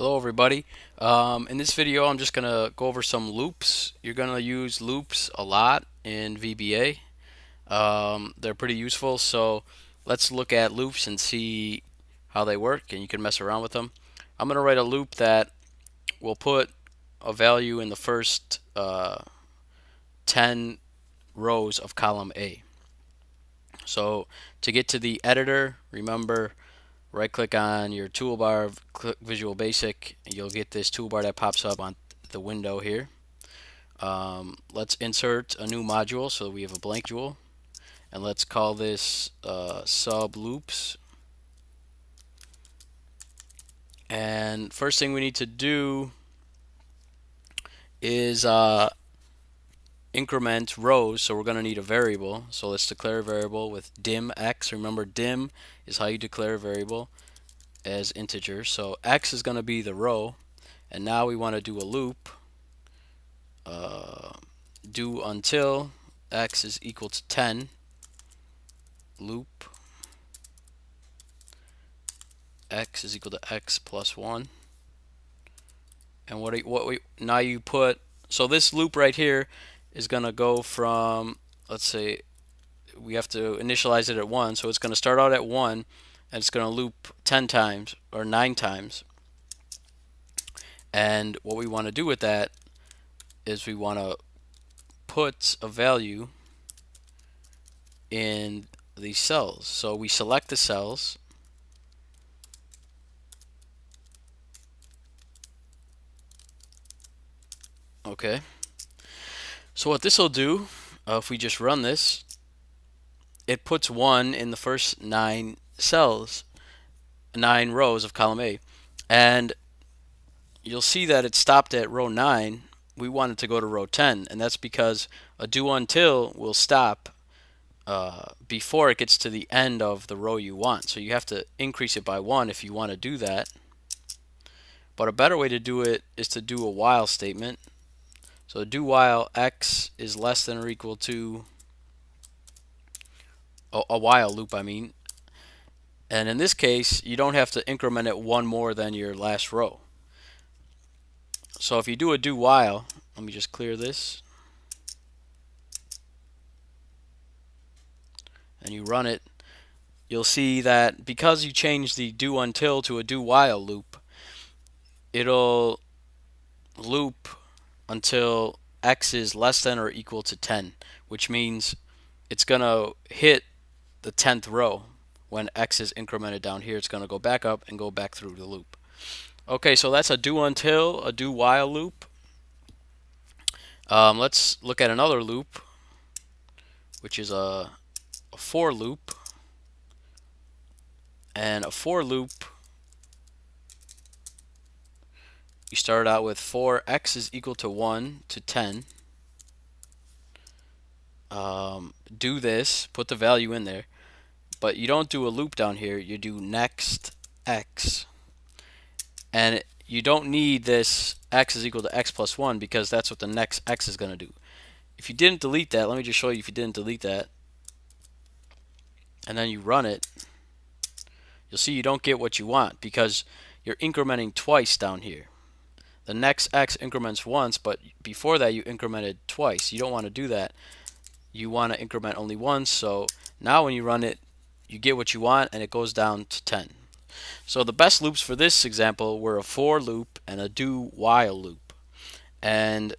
Hello everybody. In this video I'm just gonna go over some loops. You're gonna use loops a lot in VBA. They're pretty useful, so let's look at loops and see how they work, and you can mess around with them. I'm gonna write a loop that will put a value in the first 10 rows of column A. So to get to the editor, remember, right click on your toolbar, click Visual Basic, and you'll get this toolbar that pops up on the window here. Let's insert a new module, so we have a blank module, and let's call this sub loops. And first thing we need to do is increment rows, so we're going to need a variable. So let's declare a variable with dim x. Remember, dim is how you declare a variable as integer. So x is going to be the row, and now we want to do a loop. Do until x is equal to 10. Loop x is equal to x plus 1. And now you put, so this loop right here is going to go from, let's say we have to initialize it at 1, so it's going to start out at 1 and it's going to loop 10 times or 9 times. And what we want to do with that is we want to put a value in these cells. So we select the cells, okay. So what this will do, if we just run this, it puts 1 in the first 9 cells, 9 rows of column A. And you'll see that it stopped at row 9. We want it to go to row 10, and that's because a do until will stop before it gets to the end of the row you want. So you have to increase it by 1 if you want to do that. But a better way to do it is to do a while statement. So do while x is less than or equal to a while loop, I mean. And in this case, you don't have to increment it 1 more than your last row. So if you do a do while, let me just clear this, and you run it, you'll see that because you changed the do until to a do while loop, it'll loop until x is less than or equal to 10, which means it's going to hit the 10th row. When x is incremented down here, it's going to go back up and go back through the loop. Okay, so that's a do until, a do while loop. Let's look at another loop, which is a for loop. And a for loop, you start out with for x is equal to 1 to 10. Do this, put the value in there, but you don't do a loop down here, you do next x. And you don't need this x is equal to x plus 1 because that's what the next x is going to do. If you didn't delete that, let me just show you if you didn't delete that, and then you run it, you'll see you don't get what you want because you're incrementing twice down here. The next x increments once, but before that you incremented twice. You don't want to do that. You want to increment only once, so now when you run it, you get what you want and it goes down to 10. So the best loops for this example were a for loop and a do while loop. And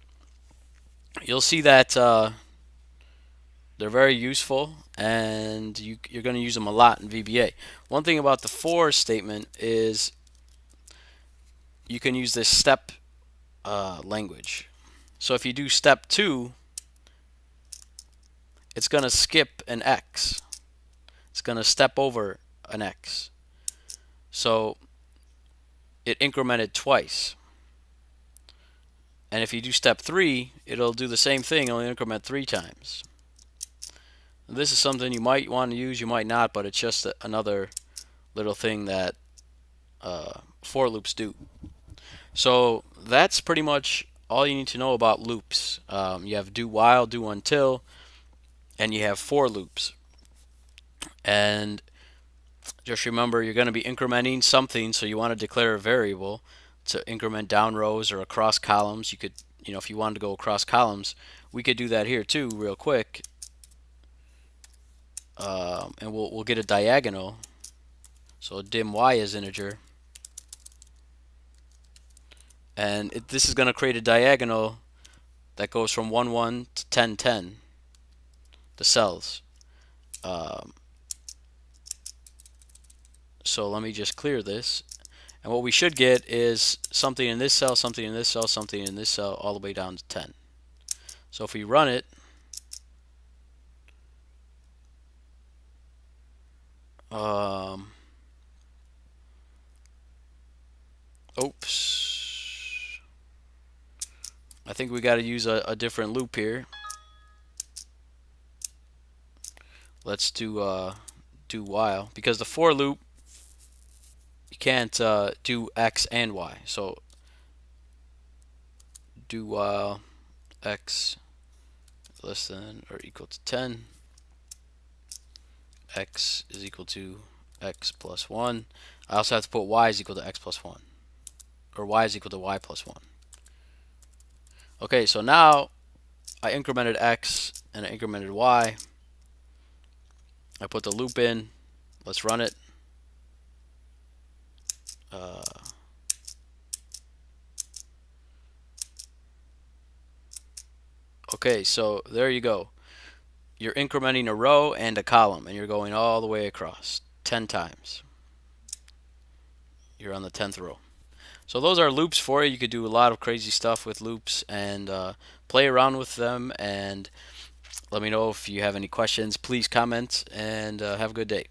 you'll see that they're very useful, and you're going to use them a lot in VBA. One thing about the for statement is you can use this step language. So if you do step 2, it's going to skip an x. It's going to step over an x. So it incremented twice. And if you do step 3, it'll do the same thing, only increment 3 times. This is something you might want to use, you might not, but it's just another little thing that for loops do. So that's pretty much all you need to know about loops. You have do while, do until, and you have for loops. And just remember, you're going to be incrementing something, so you want to declare a variable. to increment down rows or across columns. You could, if you wanted to go across columns, we could do that here too, real quick. And we'll get a diagonal. So dim y is integer, and this is going to create a diagonal that goes from 1 1 to 10 10. The cells. Um, so let me just clear this. And what we should get is something in this cell, something in this cell, something in this cell, all the way down to 10. So if we run it, oops, I think we got to use a different loop here. Let's do while, because the for loop, you can't do x and y. So do while x less than or equal to 10, x is equal to x plus 1. I also have to put y is equal to x plus 1, or y is equal to y plus 1. Okay, so now I incremented x and I incremented y. I put the loop in. Let's run it. Okay, so there you go. You're incrementing a row and a column, and you're going all the way across 10 times. You're on the 10th row. So those are loops for you. You could do a lot of crazy stuff with loops and play around with them. And let me know if you have any questions. Please comment and have a good day.